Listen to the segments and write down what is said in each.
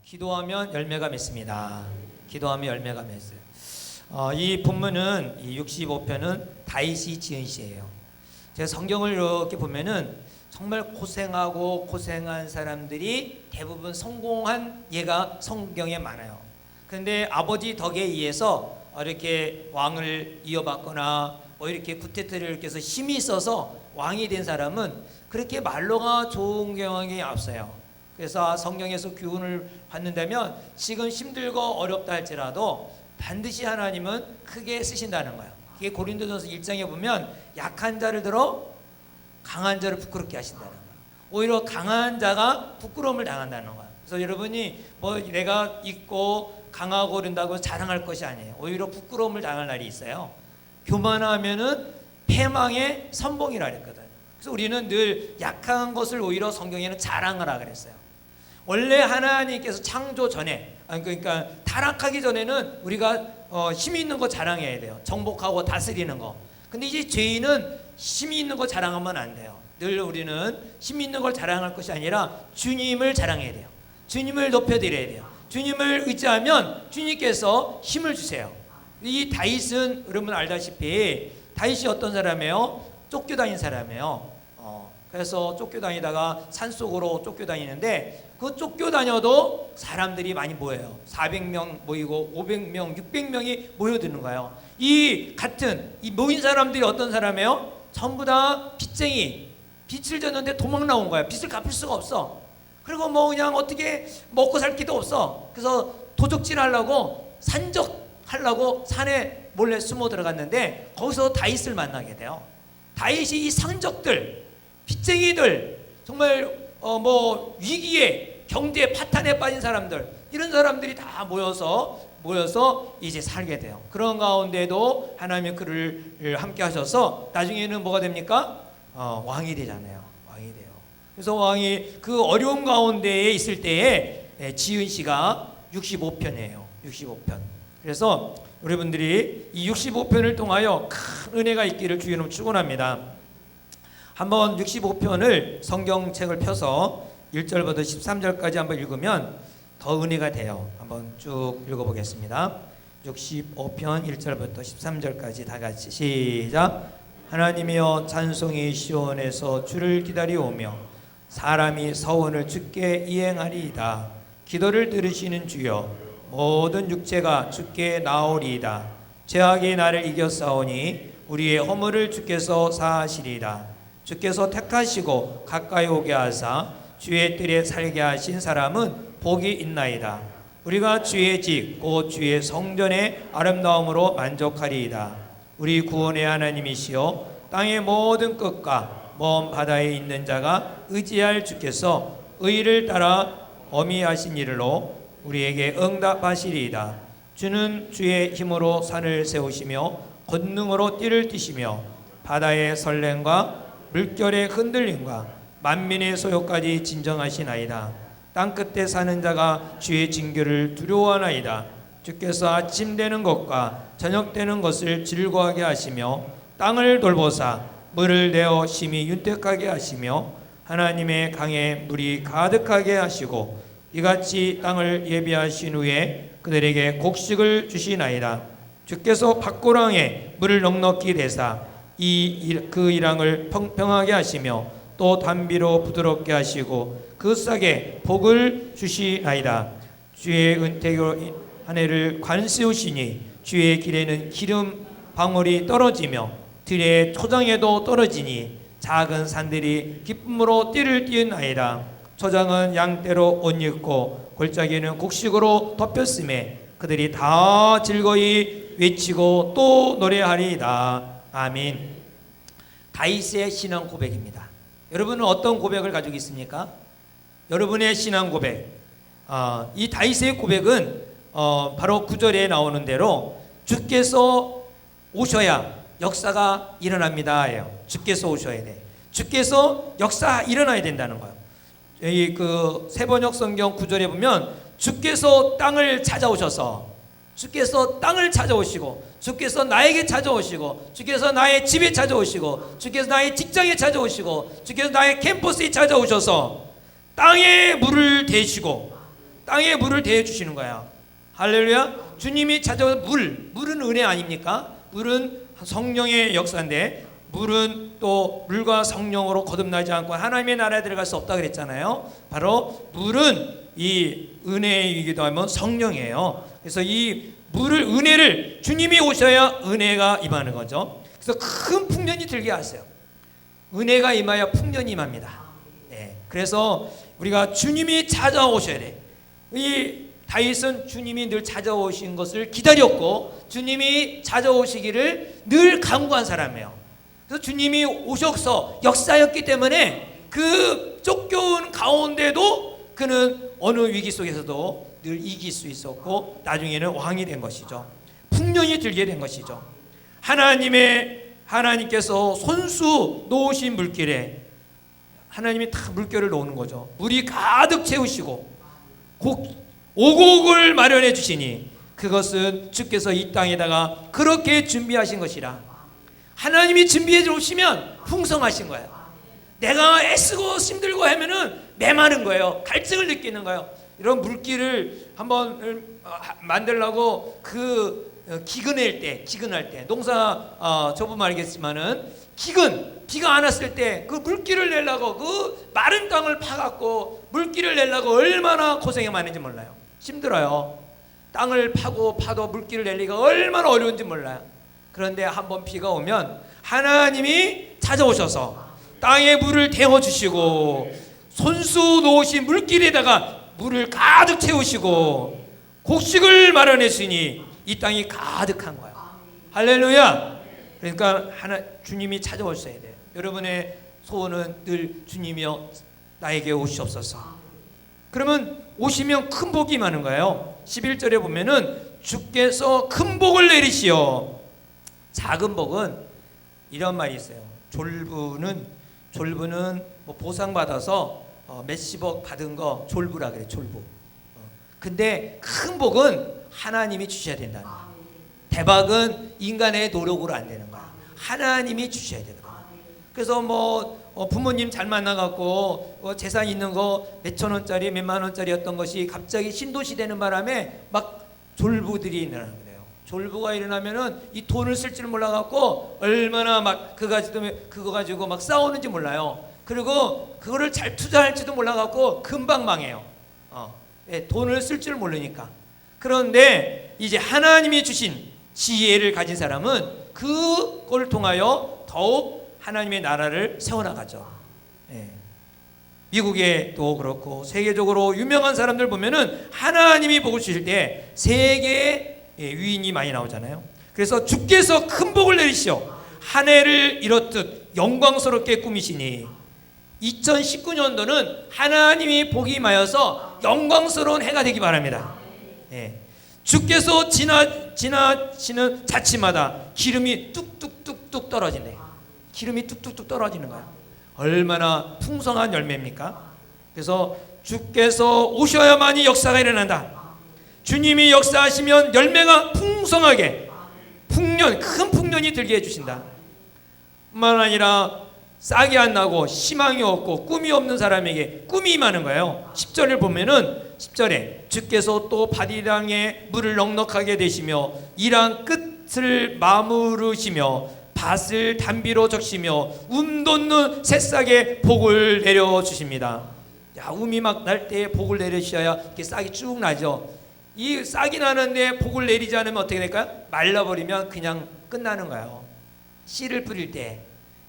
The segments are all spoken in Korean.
기도하면 열매가 맺습니다. 기도하면 열매가 맺어요. 이 본문은 이 65편은 다윗이 지은 시예요. 제가 성경을 이렇게 보면은 정말 고생한 사람들이 대부분 성공한 예가 성경에 많아요. 그런데 아버지 덕에 의해서 이렇게 왕을 이어받거나 뭐 이렇게 구테타를 이렇게 해서 힘이 있어서 왕이 된 사람은 그렇게 말로가 좋은 경향이 없어요. 그래서 성경에서 교훈을 받는다면 지금 힘들고 어렵다 할지라도 반드시 하나님은 크게 쓰신다는 거예요. 그게 고린도전서 1장에 보면 약한 자를 들어 강한 자를 부끄럽게 하신다는 거예요. 오히려 강한 자가 부끄러움을 당한다는 거예요. 그래서 여러분이 뭐 내가 있고 강하고 그런다고 자랑할 것이 아니에요. 오히려 부끄러움을 당할 날이 있어요. 교만하면은 패망의 선봉이라 그랬거든요. 그래서 우리는 늘 약한 것을 오히려 성경에는 자랑하라 그랬어요. 원래 하나님께서 창조 전에, 그러니까 타락하기 전에는 우리가 힘이 있는 거 자랑해야 돼요. 정복하고 다스리는 거. 근데 이제 죄인은 힘이 있는 거 자랑하면 안 돼요. 늘 우리는 힘이 있는 걸 자랑할 것이 아니라 주님을 자랑해야 돼요. 주님을 높여드려야 돼요. 주님을 의지하면 주님께서 힘을 주세요. 이 다윗은 여러분 알다시피 다윗이 어떤 사람이에요? 쫓겨다닌 사람이에요. 그래서 쫓겨다니다가 산속으로 쫓겨다니는데 그 쫓겨다녀도 사람들이 많이 모여요. 400명 모이고 500명, 600명이 모여드는 거예요. 이 모인 사람들이 어떤 사람이에요? 전부 다 빚쟁이, 빚을 졌는데 도망 나온 거예요. 빚을 갚을 수가 없어. 그리고 뭐 그냥 어떻게 먹고 살 기도 없어. 그래서 도적질 하려고 산적하려고 산에 몰래 숨어 들어갔는데 거기서 다윗을 만나게 돼요. 다윗이 이 상적들, 빚쟁이들, 정말 뭐 위기에 경제 파탄에 빠진 사람들, 이런 사람들이 다 모여서 이제 살게 돼요. 그런 가운데도 하나님의 그를 함께 하셔서 나중에는 뭐가 됩니까? 왕이 되잖아요. 왕이 돼요. 그래서 왕이 그 어려운 가운데에 있을 때에 지은 시가 65편이에요. 65편. 그래서 여러분들이 이 65편을 통하여 큰 은혜가 있기를 주의 이름으로 축원합니다. 한번 65편을 성경책을 펴서 1절부터 13절까지 한번 읽으면 더 은혜가 돼요. 한번 쭉 읽어보겠습니다. 65편 1절부터 13절까지 다 같이 시작. 하나님이여 찬송이 시온에서 주를 기다리오며 사람이 서원을 주께 이행하리이다. 기도를 들으시는 주여 모든 육체가 주께 나오리이다. 죄악이 나를 이겼사오니 우리의 허물을 주께서 사하시리이다. 주께서 택하시고 가까이 오게 하사 주의 뜰에 살게 하신 사람은 복이 있나이다. 우리가 주의 집 곧 주의 성전의 아름다움으로 만족하리이다. 우리 구원의 하나님이시여 땅의 모든 끝과 먼 바다에 있는 자가 의지할 주께서 의를 따라 어미하신 일로 우리에게 응답하시리이다. 주는 주의 힘으로 산을 세우시며 권능으로 띠를 띠시며 바다의 설렘과 물결의 흔들림과 만민의 소요까지 진정하시나이다. 땅끝에 사는 자가 주의 징계를 두려워하나이다. 주께서 아침 되는 것과 저녁 되는 것을 즐거워하게 하시며 땅을 돌보사 물을 내어 심히 윤택하게 하시며 하나님의 강에 물이 가득하게 하시고 이같이 땅을 예비하신 후에 그들에게 곡식을 주시나이다. 주께서 밭고랑에 물을 넉넉히 대사 그 이랑을 평평하게 하시며 또 단비로 부드럽게 하시고 그 싹에 복을 주시나이다. 주의 은택으로 한 해를 관세우시니 주의 길에는 기름 방울이 떨어지며 들의 초장에도 떨어지니 작은 산들이 기쁨으로 띠를 띠나이다. 초장은 양떼로 옷 입고 골짜기는 곡식으로 덮였음에 그들이 다 즐거이 외치고 또 노래하리이다. 아멘. 다윗의 신앙 고백입니다. 여러분은 어떤 고백을 가지고 있습니까? 여러분의 신앙 고백. 이 다윗의 고백은 바로 9절에 나오는 대로 주께서 오셔야 역사가 일어납니다. 주께서 오셔야 돼. 주께서 역사 일어나야 된다는 거예요. 이 그 세번역 성경 9절에 보면 주께서 땅을 찾아오셔서 주께서 땅을 찾아오시고 주께서 나에게 찾아오시고 주께서 나의 집에 찾아오시고 주께서 나의 직장에 찾아오시고 주께서 나의 캠퍼스에 찾아오셔서 땅에 물을 대시고 땅에 물을 대해 주시는 거야. 할렐루야. 주님이 찾아온 물은 은혜 아닙니까? 물은 성령의 역사인데, 물은 또 물과 성령으로 거듭나지 않고 하나님의 나라에 들어갈 수 없다 그랬잖아요. 바로 물은 이 은혜이기도 하면 성령이에요. 그래서 이 물을, 은혜를, 주님이 오셔야 은혜가 임하는 거죠. 그래서 큰 풍년이 들게 하세요. 은혜가 임하여 풍년이 임합니다. 네. 그래서 우리가 주님이 찾아오셔야 돼. 이 다윗은 주님이 늘 찾아오신 것을 기다렸고, 주님이 찾아오시기를 늘 간구한 사람이에요. 그래서 주님이 오셔서 역사였기 때문에 그 쫓겨온 가운데도 그는 어느 위기 속에서도 늘 이길 수 있었고, 나중에는 왕이 된 것이죠. 풍년이 들게 된 것이죠. 하나님께서 손수 놓으신 물길에 하나님이 다 물결을 놓는 거죠. 물이 가득 채우시고 오곡을 마련해 주시니 그것은 주께서 이 땅에다가 그렇게 준비하신 것이라. 하나님이 준비해 주시면 풍성하신 거예요. 내가 애쓰고 힘들고 하면은 메마른 거예요. 갈증을 느끼는 거예요. 이런 물길을 한번 만들려고 기근할 때 농사 저보면 알겠지만은 비가 안 왔을 때 그 물길을 내려고 그 마른 땅을 파갖고 물길을 내려고 얼마나 고생이 많은지 몰라요. 힘들어요. 땅을 파도 물길을 내리기가 얼마나 어려운지 몰라요. 그런데 한번 비가 오면 하나님이 찾아오셔서 땅에 물을 데워주시고 손수 놓으신 물길에다가 물을 가득 채우시고 곡식을 마련했으니 이 땅이 가득한 거예요. 할렐루야. 그러니까 주님이 찾아오셔야 돼요. 여러분의 소원은 늘 주님이여 나에게 오시옵소서. 그러면 오시면 큰 복이 임하는 거예요. 11절에 보면은 주께서 큰 복을 내리시어. 작은 복은 이런 말이 있어요. 졸부는 뭐 보상받아서 몇십억 받은 거 졸부라 그래. 졸부. 근데 큰 복은 하나님이 주셔야 된다는 거예요. 대박은 인간의 노력으로 안 되는 거야. 하나님이 주셔야 되거든. 그래서 부모님 잘 만나갖고 재산 있는 거 몇천 원짜리 몇만 원짜리였던 것이 갑자기 신도시 되는 바람에 막 졸부들이 일어나는 거예요. 졸부가 일어나면은 이 돈을 쓸 줄 몰라갖고 얼마나 막 그거 가지고 막 싸우는지 몰라요. 그리고 그거를 잘 투자할지도 몰라갖고 금방 망해요. 돈을 쓸 줄 모르니까. 그런데 이제 하나님이 주신 지혜를 가진 사람은 그걸 통하여 더욱 하나님의 나라를 세워나가죠. 미국에도 그렇고 세계적으로 유명한 사람들 보면은 하나님이 복을 주실 때 세계의 위인이 많이 나오잖아요. 그래서 주께서 큰 복을 내리시오. 한 해를 이렇듯 영광스럽게 꾸미시니 2019년도는 하나님이 복이 임하여서 영광스러운 해가 되기 바랍니다. 주께서 지나시는 자치마다 기름이 뚝뚝뚝뚝 떨어지네. 기름이 뚝뚝뚝 떨어지는 거야. 얼마나 풍성한 열매입니까? 그래서 주께서 오셔야만이 역사가 일어난다. 주님이 역사하시면 열매가 풍성하게 큰 풍년이 들게 해주신다. 뿐만 아니라 싹이 안 나고 희망이 없고 꿈이 없는 사람에게 꿈이 임하는 거예요. 10절을 보면은 10절에 주께서 또 바디랑에 물을 넉넉하게 되시며 이랑 끝을 마무르시며 밭을 단비로 적시며 돋는 새싹에 복을 내려주십니다. 음이 막 날 때 복을 내려주셔야 이렇게 싹이 쭉 나죠. 이 싹이 나는데 복을 내리지 않으면 어떻게 될까요? 말라버리면 그냥 끝나는 거예요. 씨를 뿌릴 때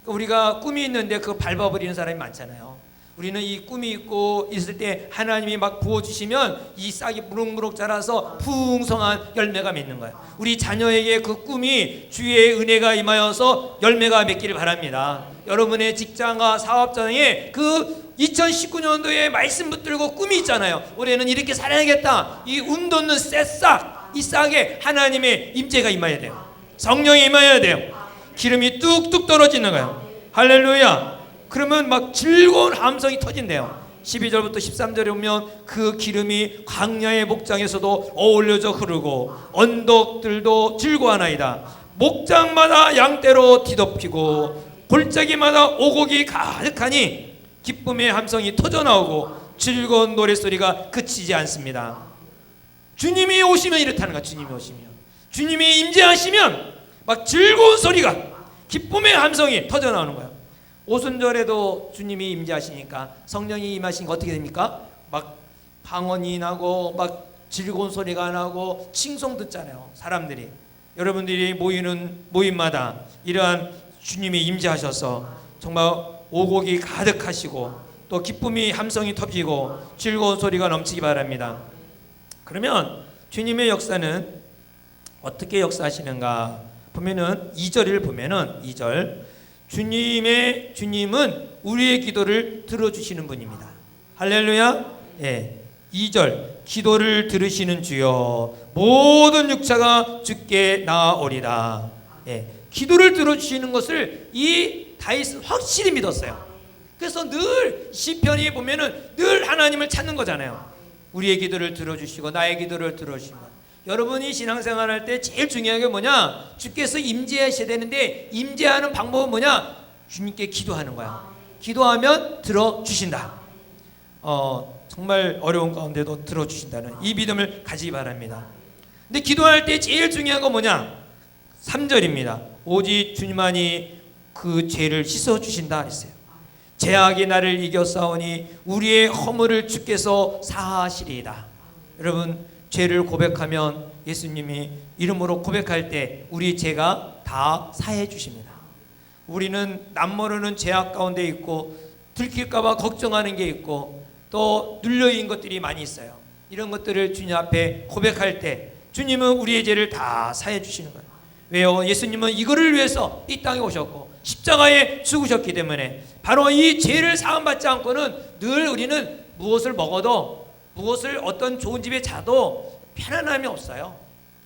우리가 꿈이 있는데 그거 밟아버리는 사람이 많잖아요. 우리는 이 꿈이 있고 있을 때 하나님이 막 부어주시면 이 싹이 무럭무럭 자라서 풍성한 열매가 맺는 거예요. 우리 자녀에게 그 꿈이 주의 은혜가 임하여서 열매가 맺기를 바랍니다. 여러분의 직장과 사업장에 그 2019년도에 말씀 붙들고 꿈이 있잖아요. 올해는 이렇게 살아야겠다. 이 돋는 새싹, 이 싹에 하나님의 임재가 임해야 돼요. 성령이 임해야 돼요. 기름이 뚝뚝 떨어지는 거예요. 할렐루야. 그러면 막 즐거운 함성이 터진대요. 12절부터 13절에 보면 그 기름이 광야의 목장에서도 어울려져 흐르고 언덕들도 즐거워하나이다. 목장마다 양떼로 뒤덮이고 골짜기마다 오곡이 가득하니 기쁨의 함성이 터져나오고 즐거운 노랫소리가 그치지 않습니다. 주님이 오시면 이렇다는 거야. 주님이 오시면, 주님이 임재하시면 막 즐거운 소리가, 기쁨의 함성이 터져나오는 거예요. 오순절에도 주님이 임재하시니까, 성령이 임하시니까 어떻게 됩니까? 막 방언이 나고 막 즐거운 소리가 나고 칭송 듣잖아요, 사람들이. 여러분들이 모이는 모임마다 이러한 주님이 임재하셔서 정말 오곡이 가득하시고 또 기쁨이 함성이 터지고 즐거운 소리가 넘치기 바랍니다. 그러면 주님의 역사는 어떻게 역사하시는가 보면은 2절을 보면은 2절, 주님은 우리의 기도를 들어주시는 분입니다. 할렐루야. 예. 2절, 기도를 들으시는 주여 모든 육체가 주께 나아오리다. 예. 기도를 들어주시는 것을 이 다윗은 확실히 믿었어요. 그래서 늘 시편이 보면은 늘 하나님을 찾는 거잖아요. 우리의 기도를 들어주시고 나의 기도를 들어주시고. 여러분이 신앙생활할 때 제일 중요한 게 뭐냐? 주께서 임재하셔야 되는데 임재하는 방법은 뭐냐? 주님께 기도하는 거야. 기도하면 들어주신다. 정말 어려운 가운데도 들어주신다는 이 믿음을 가지기 바랍니다. 근데 기도할 때 제일 중요한 건 뭐냐? 3절입니다. 오직 주님만이 그 죄를 씻어주신다 했어요. 죄악이 나를 이겨싸우니 우리의 허물을 주께서 사하시리이다. 여러분, 죄를 고백하면 예수님이 이름으로 고백할 때 우리 죄가 다 사해 주십니다. 우리는 남모르는 죄악 가운데 있고 들킬까봐 걱정하는 게 있고 또 눌려있는 것들이 많이 있어요. 이런 것들을 주님 앞에 고백할 때 주님은 우리의 죄를 다 사해 주시는 거예요. 왜요? 예수님은 이거를 위해서 이 땅에 오셨고 십자가에 죽으셨기 때문에 바로 이 죄를 사함받지 않고는 늘 우리는 무엇을 먹어도 무엇을 어떤 좋은 집에 자도 편안함이 없어요.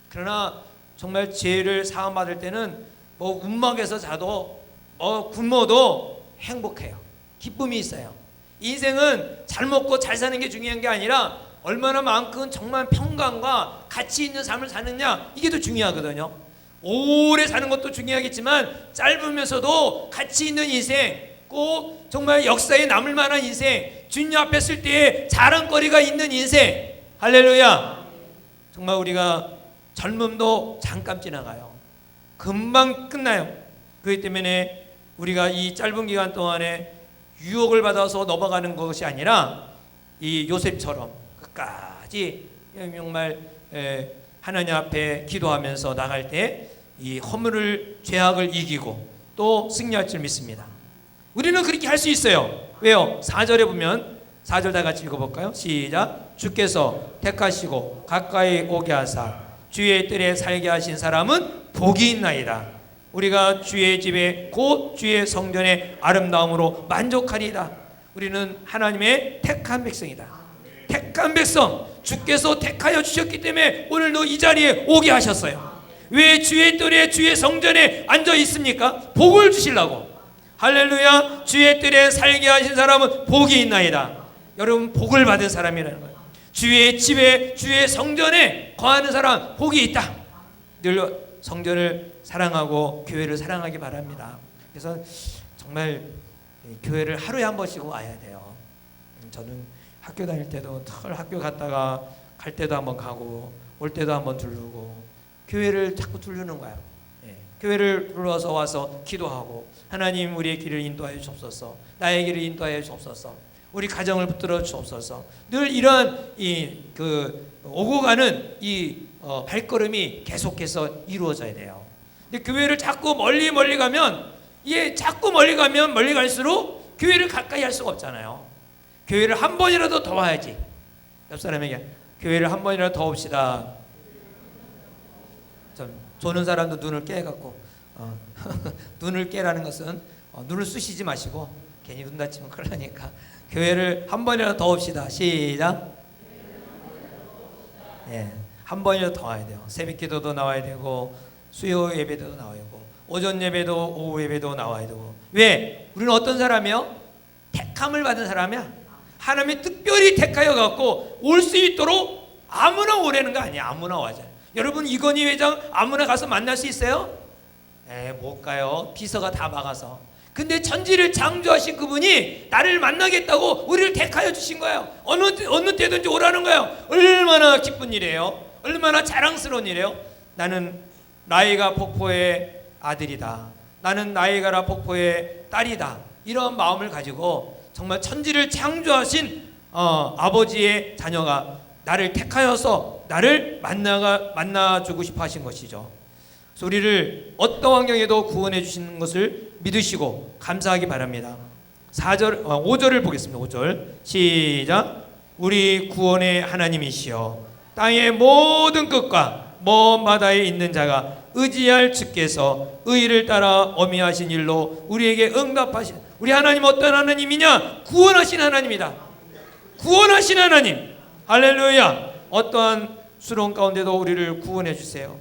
그러나 정말 죄를 사함받을 때는 뭐 움막에서 자도 굶어도 행복해요. 기쁨이 있어요. 인생은 잘 먹고 잘 사는 게 중요한 게 아니라 얼마나 만큼 정말 평강과 가치 있는 삶을 사느냐, 이게 더 중요하거든요. 오래 사는 것도 중요하겠지만 짧으면서도 가치 있는 인생, 꼭 정말 역사에 남을 만한 인생, 주님 앞에 쓸 때에 자랑거리가 있는 인생. 할렐루야. 정말 우리가 젊음도 잠깐 지나가요. 금방 끝나요. 그렇기 때문에 우리가 이 짧은 기간 동안에 유혹을 받아서 넘어가는 것이 아니라 이 요셉처럼 끝까지 정말 하나님 앞에 기도하면서 나갈 때 이 허물을, 죄악을 이기고 또 승리할 줄 믿습니다. 우리는 그렇게 할 수 있어요. 왜요? 4절에 보면 4절 다 같이 읽어볼까요? 시작. 주께서 택하시고 가까이 오게 하사 주의 뜰에 살게 하신 사람은 복이 있나이다. 우리가 주의 집에 곧 주의 성전의 아름다움으로 만족하리이다. 우리는 하나님의 택한 백성이다. 택한 백성, 주께서 택하여 주셨기 때문에 오늘도 이 자리에 오게 하셨어요. 왜 주의 뜰에 주의 성전에 앉아 있습니까? 복을 주시려고. 할렐루야. 주의 뜰에 살게 하신 사람은 복이 있나이다. 여러분, 복을 받은 사람이라는 거예요. 주의 집에 주의 성전에 거하는 사람 복이 있다. 늘 성전을 사랑하고 교회를 사랑하기 바랍니다. 그래서 정말 교회를 하루에 한 번씩 와야 돼요. 저는 학교 다닐 때도 늘 학교 갔다가 갈 때도 한번 가고 올 때도 한번 들르고 교회를 자꾸 들르는 거예요. 교회를 불러서 와서 기도하고 하나님 우리의 길을 인도하여 주옵소서, 나의 길을 인도하여 주옵소서, 우리 가정을 붙들어 주옵소서. 늘 이러한 오고 가는 이 발걸음이 계속해서 이루어져야 돼요. 근데 교회를 자꾸 멀리 가면 자꾸 멀리 가면 멀리 갈수록 교회를 가까이 할 수가 없잖아요. 교회를 한 번이라도 더 와야지. 옆 사람에게 교회를 한 번이라도 더 옵시다. 조는 사람도 눈을 깨갖고 눈을 깨라는 것은 눈을 쑤시지 마시고 괜히 눈 다치면 큰일 나니까 교회를 한 번이라도 더 옵시다. 시작. 한 번이라도 더 와야 돼요. 새벽 기도도 나와야 되고 수요 예배도 나와야 되고 오전 예배도 오후 예배도 나와야 되고. 왜? 우리는 어떤 사람이요? 택함을 받은 사람이야. 하나님이 특별히 택하여 갖고 올 수 있도록 아무나 오라는 거 아니야. 아무나 와자. 여러분, 이건희 회장 아무나 가서 만날 수 있어요? 못 가요. 비서가 다 막아서. 근데 천지를 창조하신 그분이 나를 만나겠다고 우리를 택하여 주신 거예요. 어느 때든지 오라는 거예요. 얼마나 기쁜 일이에요. 얼마나 자랑스러운 일이에요. 나는 나이가 폭포의 아들이다. 나는 나이가라 폭포의 딸이다. 이런 마음을 가지고 정말 천지를 창조하신 아버지의 자녀가 나를 택하여서 나를 만나주고 싶어 하신 것이죠. 그래서 우리를 어떤 환경에도 구원해 주시는 것을 믿으시고 감사하기 바랍니다. 5절을 보겠습니다. 5절 시작. 우리 구원의 하나님이시여 땅의 모든 끝과 먼 바다에 있는 자가 의지할 주께서 의를 따라 어미하신 일로 우리에게 응답하신 우리 하나님 어떤 하나님이냐? 구원하신 하나님이다. 구원하신 하나님. 할렐루야. 어떠한 수렁 가운데도 우리를 구원해 주세요.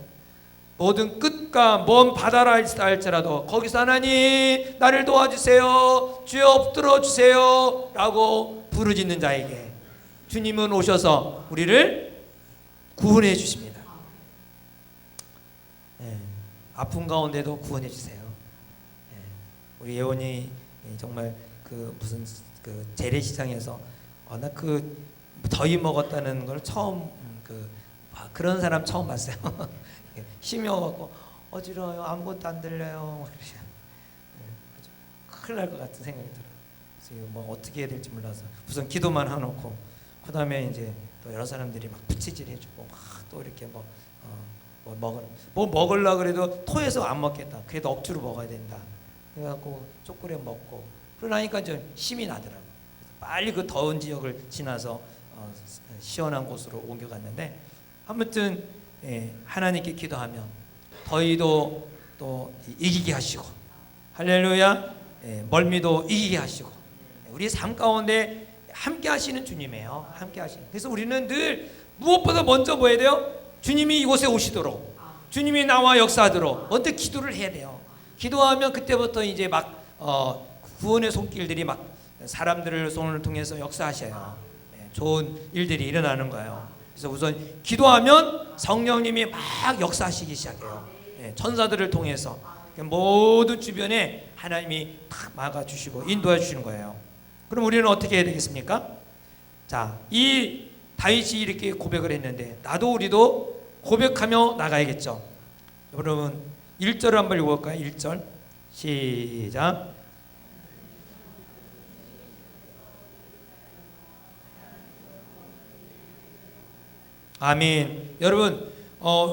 모든 끝과 먼 바다라 할지라도 거기서 하나님 나를 도와주세요. 주여 들어주세요 라고 부르짖는 자에게 주님은 오셔서 우리를 구원해 주십니다. 아픈 가운데도 구원해 주세요. 우리 예원이 정말 그 무슨 그 재래시장에서 나 그 더위 먹었다는 걸 처음 그런 사람 처음 봤어요. 힘이 와갖고 어지러워요. 아무것도 안 들려요. 아주 큰일 날 것 같은 생각이 들어요. 그래서 뭐 어떻게 해야 될지 몰라서 우선 기도만 해놓고 그 다음에 이제 또 여러 사람들이 막 부채질 해주고 막 또 이렇게 뭐 먹으려고 그래도 토해서 안 먹겠다. 그래도 억지로 먹어야 된다. 그래갖고 쪼그려 먹고 그러니까 좀 힘이 나더라고요. 빨리 그 더운 지역을 지나서 시원한 곳으로 옮겨갔는데 아무튼 하나님께 기도하면 더위도 또 이기게 하시고 할렐루야 멀미도 이기게 하시고 우리 삶 가운데 함께 하시는 주님이에요. 함께 하시는. 그래서 우리는 늘 무엇보다 먼저 뭐 해야 돼요? 주님이 이곳에 오시도록 주님이 나와 역사하도록 먼저 기도를 해야 돼요. 기도하면 그때부터 이제 막 구원의 손길들이 막 사람들을 손을 통해서 역사하셔요. 좋은 일들이 일어나는 거예요. 그래서 우선 기도하면 성령님이 막 역사하시기 시작해요. 천사들을 통해서 모든 주변에 하나님이 탁 막아주시고 인도해 주시는 거예요. 그럼 우리는 어떻게 해야 되겠습니까? 자, 이 다윗이 이렇게 고백을 했는데 우리도 고백하며 나가야겠죠. 여러분 1절을 한번 읽어볼까요? 1절 시작. 아멘. 여러분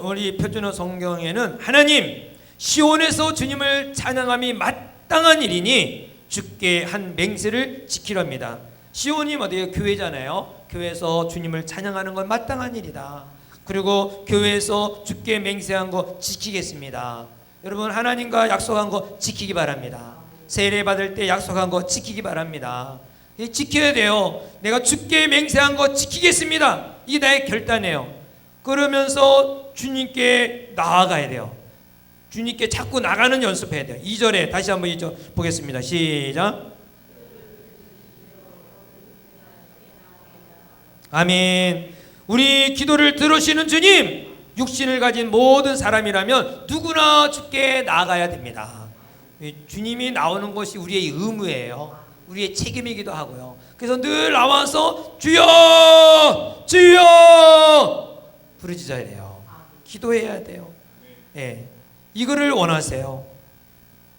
우리 표준어 성경에는 하나님 시온에서 주님을 찬양함이 마땅한 일이니 주께 한 맹세를 지키렵니다. 시온이 어디에 교회잖아요. 교회에서 주님을 찬양하는 건 마땅한 일이다. 그리고 교회에서 주께 맹세한 거 지키겠습니다. 여러분 하나님과 약속한 거 지키기 바랍니다. 세례 받을 때 약속한 거 지키기 바랍니다. 지켜야 돼요. 내가 주께 맹세한 거 지키겠습니다. 이게 나의 결단이에요. 그러면서 주님께 나아가야 돼요. 주님께 자꾸 나가는 연습해야 돼요. 2절에 다시 한번 2절 보겠습니다. 시작. 아멘. 우리 기도를 들으시는 주님, 육신을 가진 모든 사람이라면 누구나 주께 나아가야 됩니다. 주님이 나오는 것이 우리의 의무예요. 우리의 책임이기도 하고요. 그래서 늘 나와서 주여 주여 부르짖어야 돼요. 기도해야 돼요. 이거를 원하세요.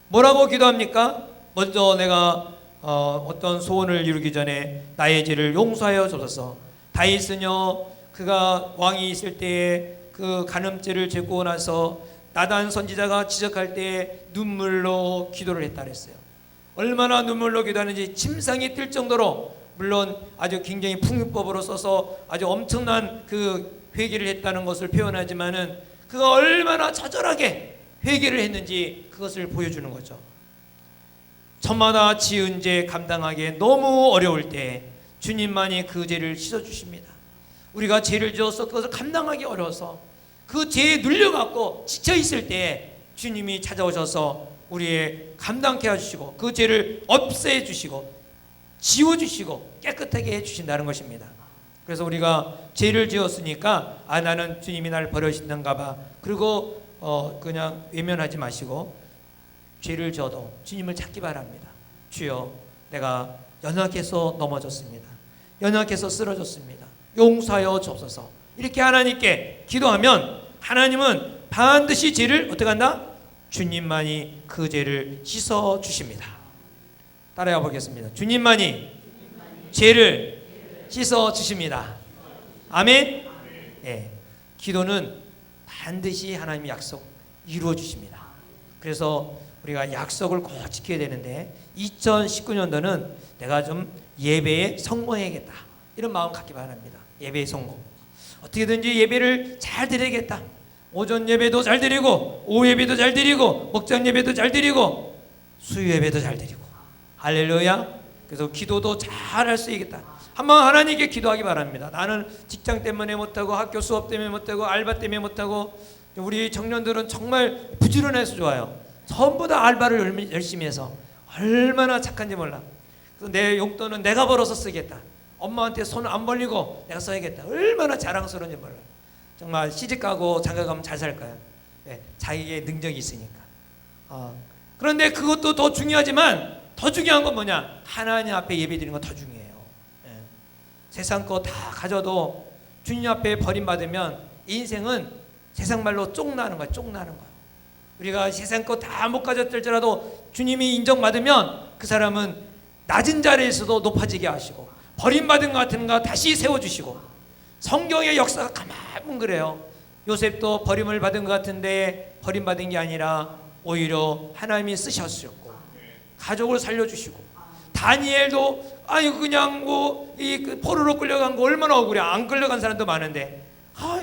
뭐라고 기도합니까? 먼저 내가 어떤 소원을 이루기 전에 나의 죄를 용서하여 주소서. 다윗은요, 그가 왕이 있을 때에 그 간음죄를 짓고 나서 나단 선지자가 지적할 때에 눈물로 기도를 했다 그랬어요. 얼마나 눈물로 기도하는지 침상이 뜰 정도로, 물론 아주 굉장히 풍요법으로 써서 아주 엄청난 그 회개를 했다는 것을 표현하지만은 그가 얼마나 처절하게 회개를 했는지 그것을 보여주는 거죠. 저마다 지은 죄 감당하기에 너무 어려울 때 주님만이 그 죄를 씻어주십니다. 우리가 죄를 지어서 그것을 감당하기 어려워서 그 죄에 눌려갖고 지쳐있을 때 주님이 찾아오셔서 우리의 감당케 해주시고 그 죄를 없애주시고 지워주시고 깨끗하게 해주신다는 것입니다. 그래서 우리가 죄를 지었으니까 나는 주님이 나를 버리신단가 봐, 그리고 그냥 외면하지 마시고 죄를 져도 주님을 찾기 바랍니다. 주여, 내가 연약해서 넘어졌습니다. 연약해서 쓰러졌습니다. 용서하여 주옵소서. 이렇게 하나님께 기도하면 하나님은 반드시 죄를 어떻게 한다? 주님만이 그 죄를 씻어 주십니다. 따라해 보겠습니다. 주님만이 죄를 씻어 주십니다. 아멘. 예, 기도는 반드시 하나님의 약속 이루어 주십니다. 그래서 우리가 약속을 꼭 지켜야 되는데 2019년도는 내가 좀 예배에 성공해야겠다, 이런 마음 갖기 바랍니다. 예배의 성공, 어떻게든지 예배를 잘 드려야겠다. 오전 예배도 잘 드리고, 오후 예배도 잘 드리고, 목장 예배도 잘 드리고, 수요 예배도 잘 드리고. 할렐루야. 그래서 기도도 잘 할 수 있겠다. 한번 하나님께 기도하기 바랍니다. 나는 직장 때문에 못하고, 학교 수업 때문에 못하고, 알바 때문에 못하고. 우리 청년들은 정말 부지런해서 좋아요. 전부 다 알바를 열심히 해서 얼마나 착한지 몰라. 그래서 내 용돈은 내가 벌어서 쓰겠다, 엄마한테 손 안 벌리고 내가 써야겠다, 얼마나 자랑스러운지 몰라. 정말 시집가고 장가가면 잘 살 거야. 네, 자기의 능력이 있으니까. 그런데 그것도 더 중요하지만 더 중요한 건 뭐냐? 하나님 앞에 예배드리는 건 더 중요해요. 네. 세상 거 다 가져도 주님 앞에 버림받으면 인생은 세상 말로 쪽나는 거야. 쪽나는 거야. 우리가 세상 거 다 못 가졌을지라도 주님이 인정받으면 그 사람은 낮은 자리에서도 높아지게 하시고, 버림받은 것 같은 거 다시 세워주시고. 성경의 역사가 가만 그래요. 요셉도 버림을 받은 것 같은데 버림받은 게 아니라 오히려 하나님이 쓰셨고 가족을 살려주시고, 다니엘도 그냥 이 포로로 끌려간 거 얼마나 억울해. 안 끌려간 사람도 많은데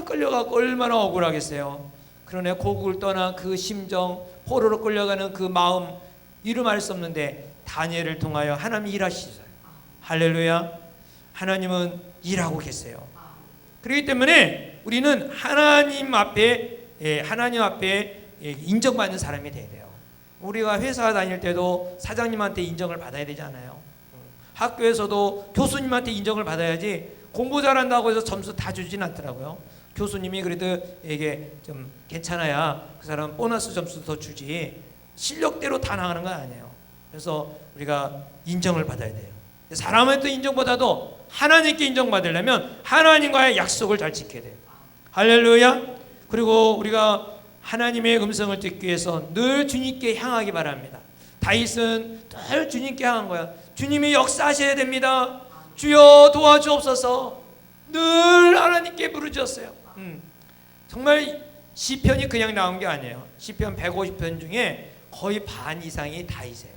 끌려가고 얼마나 억울하겠어요. 그러나 고국을 떠난 그 심정, 포로로 끌려가는 그 마음 이름할 수 없는데 다니엘을 통하여 하나님이 일하시죠. 할렐루야. 하나님은 일하고 계세요. 그렇기 때문에 우리는 하나님 앞에 인정받는 사람이 돼야 돼요. 우리가 회사 다닐 때도 사장님한테 인정을 받아야 되잖아요. 학교에서도 교수님한테 인정을 받아야지, 공부 잘한다고 해서 점수 다 주진 않더라고요. 교수님이 그래도 이게 좀 괜찮아야 그 사람 보너스 점수 더 주지, 실력대로 다 나가는 건 아니에요. 그래서 우리가 인정을 받아야 돼요. 사람한테 인정보다도 하나님께 인정받으려면 하나님과의 약속을 잘 지켜야 돼요. 할렐루야. 그리고 우리가 하나님의 음성을 듣기 위해서 늘 주님께 향하기 바랍니다. 다윗은 늘 주님께 향한 거야. 주님이 역사하셔야 됩니다. 주여 도와주옵소서. 늘 하나님께 부르짖었어요. 정말 시편이 그냥 나온 게 아니에요. 시편 150편 중에 거의 반 이상이 다윗이에요.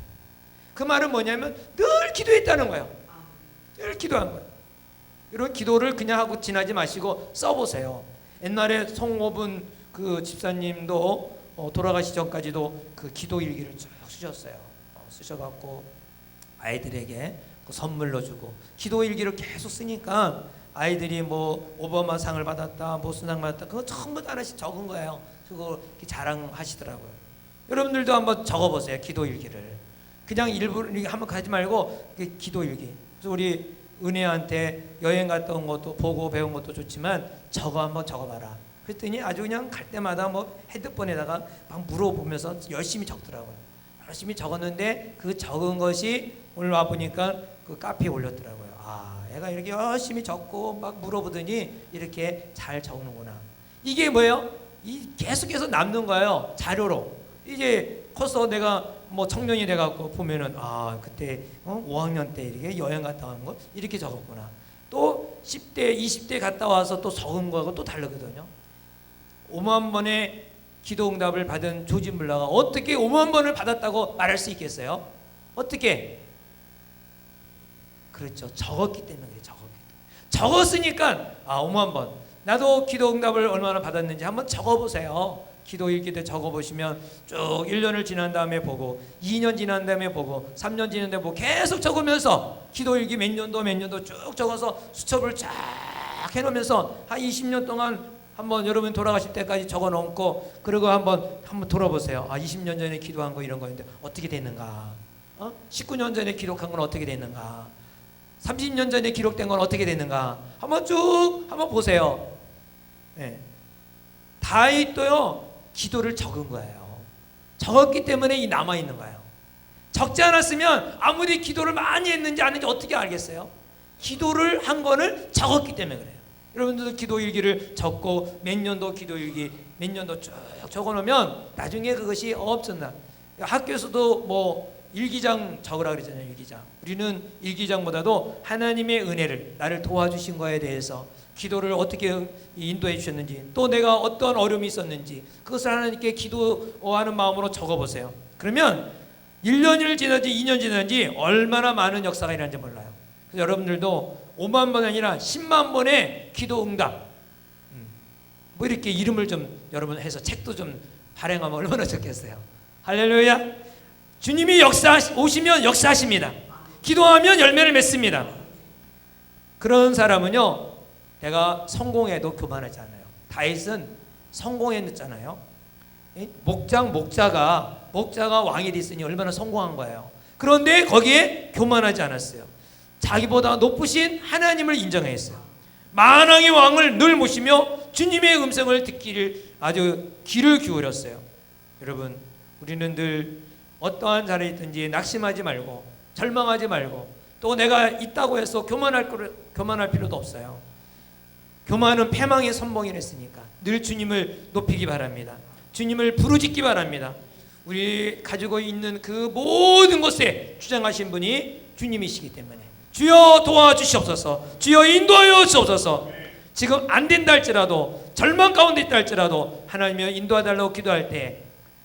그 말은 뭐냐면 늘 기도했다는 거예요. 늘 기도한 거예요. 이런 기도를 그냥 하고 지나지 마시고 써보세요. 옛날에 송호분 그 집사님도 돌아가시 전까지도 그 기도 일기를 쭉 쓰셨어요. 쓰셔갖고 아이들에게 그 선물로 주고, 기도 일기를 계속 쓰니까 아이들이 뭐 오바마 상을 받았다, 뭐 수상 받았다, 그거 전부 다 하나씩 적은 거예요. 그거 자랑하시더라고요. 여러분들도 한번 적어보세요. 기도 일기를. 그냥 일부러 한번 가지 말고 기도 일기. 그래서 우리 은혜한테 여행 갔다 온 것도 보고 배운 것도 좋지만 한번 적어봐라. 그랬더니 아주 그냥 갈 때마다 뭐 핸드폰에다가 막 물어보면서 열심히 적더라고요. 열심히 적었는데 그 적은 것이 오늘 와 보니까 그 카페에 올렸더라고요. 애가 이렇게 열심히 적고 막 물어보더니 이렇게 잘 적는구나. 이게 뭐예요? 계속해서 남는 거예요. 자료로. 이제 커서 내가 뭐 청년이 돼갖고 보면은 그때 5학년 때 이렇게 여행 갔다 온 거 이렇게 적었구나. 또 10대, 20대 갔다 와서 또 적은 거하고 또 다르거든요. 5만 번의 기도 응답을 받은 조지 물러가 어떻게 5만 번을 받았다고 말할 수 있겠어요? 어떻게? 그렇죠. 적었기 때문에 그래요. 적었으니까 5만 번. 나도 기도 응답을 얼마나 받았는지 한번 적어보세요. 기도 일기도 적어보시면 쭉 1년을 지난 다음에 보고, 2년 지난 다음에 보고, 3년 지난 다음에 보고, 계속 적으면서 기도 일기 몇 년도 쭉 적어서 수첩을 쫙 해놓으면서 한 20년 동안 한번 여러분 돌아가실 때까지 적어놓고, 그리고 한번 돌아보세요. 20년 전에 기도한 거 이런 거인데 어떻게 됐는가? 19년 전에 기록한 건 어떻게 됐는가? 30년 전에 기록된 건 어떻게 됐는가? 한번 보세요. 네. 다윗도요 기도를 적은 거예요. 적었기 때문에 이 남아 있는 거예요. 적지 않았으면 아무리 기도를 많이 했는지 안 했는지 어떻게 알겠어요? 기도를 한 거는 적었기 때문에 그래요. 여러분들도 기도 일기를 적고 몇 년도 기도 일기 몇 년도 쭉 적어놓으면 나중에 그것이 없었나. 학교에서도 뭐 일기장 적으라 그러잖아요. 일기장. 우리는 일기장보다도 하나님의 은혜를 나를 도와주신 거에 대해서 기도를 어떻게 인도해 주셨는지 또 내가 어떤 어려움이 있었는지 그것을 하나님께 기도하는 마음으로 적어보세요. 그러면 1년을 지나지 2년 지나지 얼마나 많은 역사가 일어나는지 몰라요. 그래서 여러분들도 5만 번 아니라 10만 번의 기도 응답 뭐 이렇게 이름을 좀 여러분 해서 책도 좀 발행하면 얼마나 좋겠어요. 할렐루야. 주님이 오시면 역사하십니다. 기도하면 열매를 맺습니다. 그런 사람은요 내가 성공해도 교만하지 않아요. 다윗은 성공했잖아요. 목자가 왕이 됐으니 얼마나 성공한 거예요. 그런데 거기에 교만하지 않았어요. 자기보다 높으신 하나님을 인정했어요. 만왕의 왕을 늘 모시며 주님의 음성을 듣기를 아주 귀를 기울였어요. 여러분 우리는 늘 어떠한 자리에 있든지 낙심하지 말고 절망하지 말고 또 내가 있다고 해서 교만할 필요도 없어요. 교만은 패망의 선봉이랬으니까 늘 주님을 높이기 바랍니다. 주님을 부르짖기 바랍니다. 우리 가지고 있는 그 모든 것에 주장하신 분이 주님이시기 때문에 주여 도와주시옵소서, 주여 인도하여 주옵소서. 지금 안 된다 할지라도 절망 가운데 있다 할지라도 하나님이 인도하달라고 기도할 때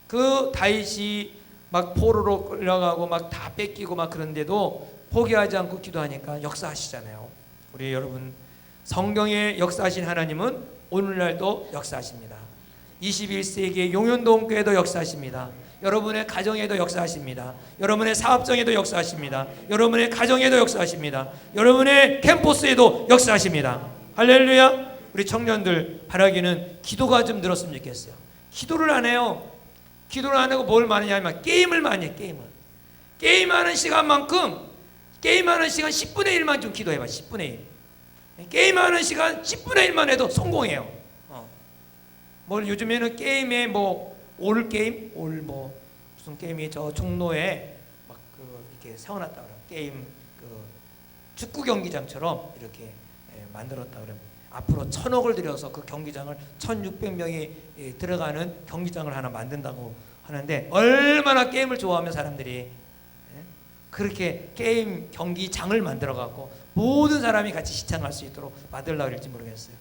그 다윗이 막 포로로 끌려가고 막 다 뺏기고 막 그런데도 포기하지 않고 기도하니까 역사하시잖아요. 우리 여러분 성경에 역사하신 하나님은 오늘날도 역사하십니다. 21세기의 용현동교회도 역사하십니다. 여러분의 가정에도 역사하십니다. 여러분의 사업장에도 역사하십니다. 여러분의 가정에도 역사하십니다. 여러분의 캠퍼스에도 역사하십니다. 할렐루야. 우리 청년들 바라기는 기도가 좀 늘었으면 좋겠어요. 기도를 안 해요. 기도를 안 하고 뭘 많이 하냐면 게임을 많이 해. 게임하는 시간만큼 게임하는 시간 10분의 1만 좀 기도해봐. 10분의 1. 게임하는 시간 10분의 1만 해도 성공해요. 뭐 요즘에는 게임에 뭐 올 게임, 뭐 무슨 게임이 저 종로에 막 이렇게 세워놨다 그래요. 게임 축구 경기장처럼 이렇게 만들었다 그러면 앞으로 1,000억을 들여서 그 경기장을 1,600명이 들어가는 경기장을 하나 만든다고 하는데 얼마나 게임을 좋아하면 사람들이 그렇게 게임 경기장을 만들어 갖고 모든 사람이 같이 시청할 수 있도록 만들려고 할지 모르겠어요.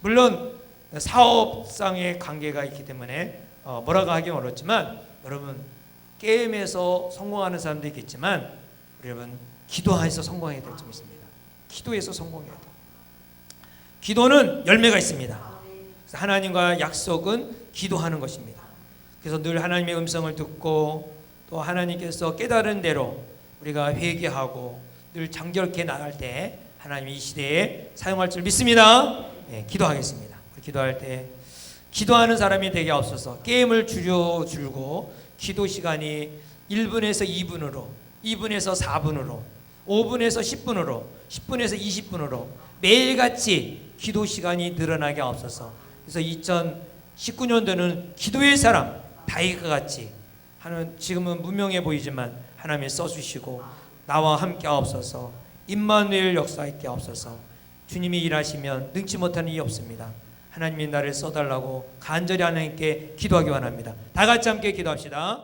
물론 사업상의 관계가 있기 때문에 뭐라고 하기 어렵지만 여러분 게임에서 성공하는 사람도 있겠지만 여러분 기도해서 성공해야 될 점 있습니다. 기도해서 성공해야 돼요. 기도는 열매가 있습니다. 하나님과 약속은 기도하는 것입니다. 그래서 늘 하나님의 음성을 듣고 또 하나님께서 깨달은 대로 우리가 회개하고 늘 정결케 나갈 때 하나님이 이 시대에 사용할 줄 믿습니다. 네, 기도하겠습니다. 기도할 때 기도하는 사람이 되게 없어서 게임을 줄고 기도 시간이 1분에서 2분으로 2분에서 4분으로 5분에서 10분으로 10분에서 20분으로 매일같이 기도 시간이 늘어나게 없어서 그래서 2019년도는 기도의 사람 다윗과 같이 하는 지금은 무명해 보이지만 하나님이 써주시고 나와 함께 없어서 임마누엘 역사 있게 없어서 주님이 일하시면 능치 못하는 일이 없습니다. 하나님이 나를 써달라고 간절히 하나님께 기도하기 원합니다. 다 같이 함께 기도합시다.